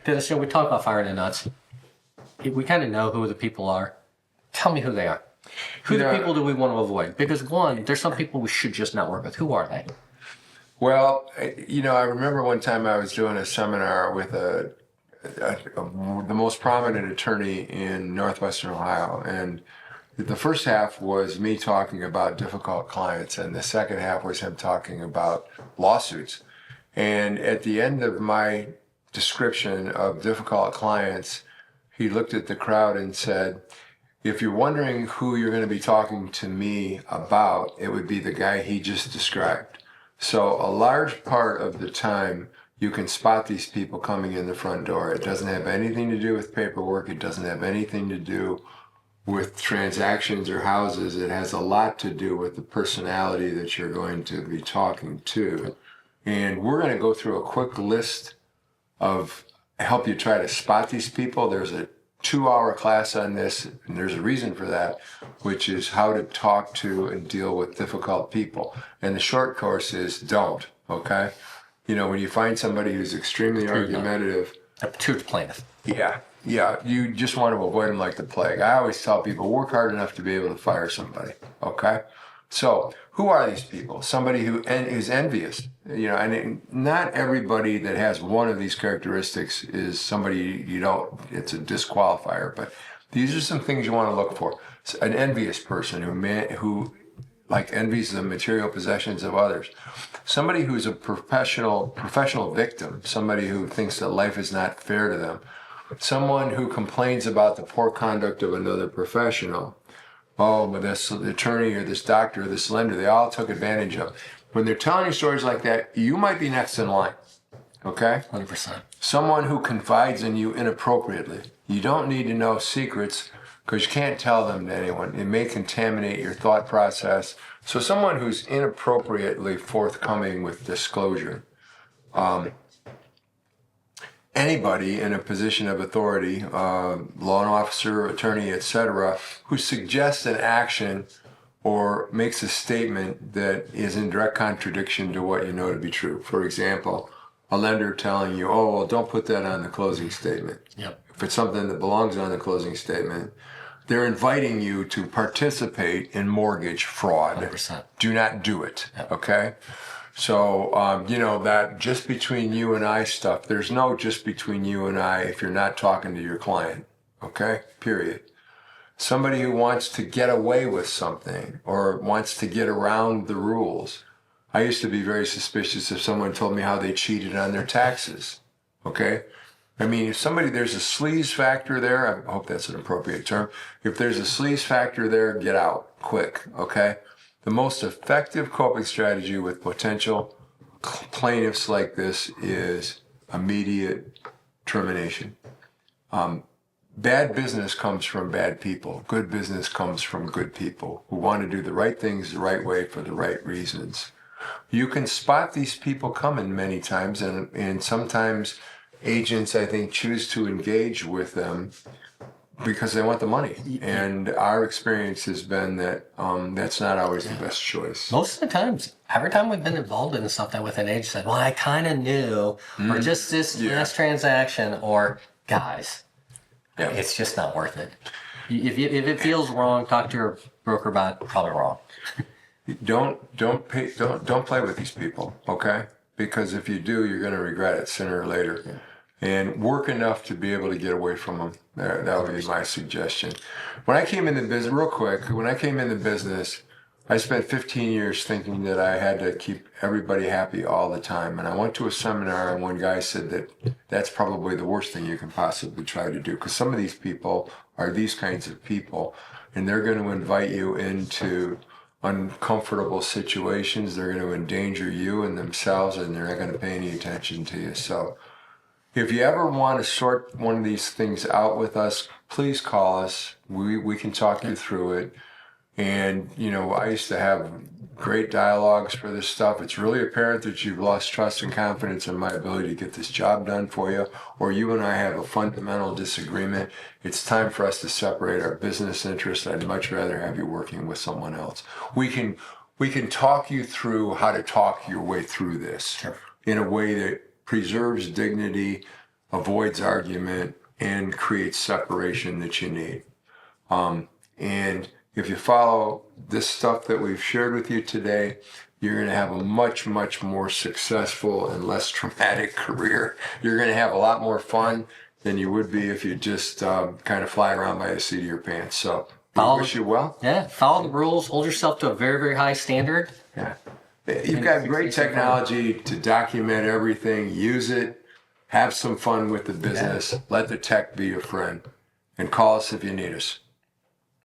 Dennis, we talk about firing the nuts. We kind of know who the people are. Tell me who they are. Who the people do we want to avoid? Because one, there's some people we should just not work with. Who are they? Well, I remember one time I was doing a seminar with the most prominent attorney in Northwestern Ohio, and the first half was me talking about difficult clients, and the second half was him talking about lawsuits. And at the end of my description of difficult clients, he looked at the crowd and said, if you're wondering who you're going to be talking to me about, it would be the guy he just described. So a large part of the time, you can spot these people coming in the front door. It doesn't have anything to do with paperwork. It doesn't have anything to do with transactions or houses. It has a lot to do with the personality that you're going to be talking to. And we're going to go through a quick list of help you try to spot these people. There's a 2-hour class on this, and there's a reason for that, which is how to talk to and deal with difficult people. And the short course is don't, okay? When you find somebody who's extremely argumentative. To the plaintiff. Yeah, you just want to avoid them like the plague. I always tell people, work hard enough to be able to fire somebody, okay? So who are these people? Somebody who is envious, and not everybody that has one of these characteristics is somebody it's a disqualifier, but these are some things you want to look for. An envious person who envies the material possessions of others. Somebody who's a professional victim, somebody who thinks that life is not fair to them. Someone who complains about the poor conduct of another professional. Oh, but this attorney or this doctor or this lender, they all took advantage of. When they're telling you stories like that, you might be next in line, okay? 100%. Someone who confides in you inappropriately. You don't need to know secrets because you can't tell them to anyone. It may contaminate your thought process. So someone who's inappropriately forthcoming with disclosure. Anybody in a position of authority, law officer, attorney, etc., who suggests an action or makes a statement that is in direct contradiction to what you know to be true. For example, a lender telling you, oh, well, don't put that on the closing statement. Yep. If it's something that belongs on the closing statement, they're inviting you to participate in mortgage fraud. 100%. Do not do it, Yep. okay? So, that just between you and I stuff, there's no just between you and I if you're not talking to your client, okay? Period. Somebody who wants to get away with something or wants to get around the rules. I used to be very suspicious if someone told me how they cheated on their taxes, okay? I mean, if there's a sleaze factor there, I hope that's an appropriate term. If there's a sleaze factor there, get out quick, okay? The most effective coping strategy with potential plaintiffs like this is immediate termination. Bad business comes from bad people. Good business comes from good people who want to do the right things the right way for the right reasons. You can spot these people coming many times, and sometimes agents, I think, choose to engage with them because they want the money. And our experience has been that that's not always the best choice. Most of the times, every time we've been involved in something with an agent said, well, I kind of knew, or just this last transaction, or guys, it's just not worth it. If it feels wrong, talk to your broker about it, probably wrong. Don't play with these people, okay? Because if you do, you're going to regret it sooner or later. Yeah. And work enough to be able to get away from them. That would be my suggestion. When I came into business, real quick, I spent 15 years thinking that I had to keep everybody happy all the time. And I went to a seminar and one guy said that that's probably the worst thing you can possibly try to do. Because some of these people are these kinds of people, and they're going to invite you into uncomfortable situations. They're going to endanger you and themselves, and they're not going to pay any attention to you. So if you ever want to sort one of these things out with us, please call us. We can talk you through it. And, I used to have great dialogues for this stuff. It's really apparent that you've lost trust and confidence in my ability to get this job done for you, or you and I have a fundamental disagreement. It's time for us to separate our business interests. I'd much rather have you working with someone else. We can talk you through how to talk your way through this in a way that preserves dignity, avoids argument, and creates separation that you need. And if you follow this stuff that we've shared with you today, you're going to have a much, much more successful and less traumatic career. You're going to have a lot more fun than you would be if you just kind of fly around by the seat of your pants. So I wish you well. Yeah, follow the rules, hold yourself to a very, very high standard. Yeah. You've got great technology to document everything. Use it. Have some fun with the business. Let the tech be your friend. And call us if you need us.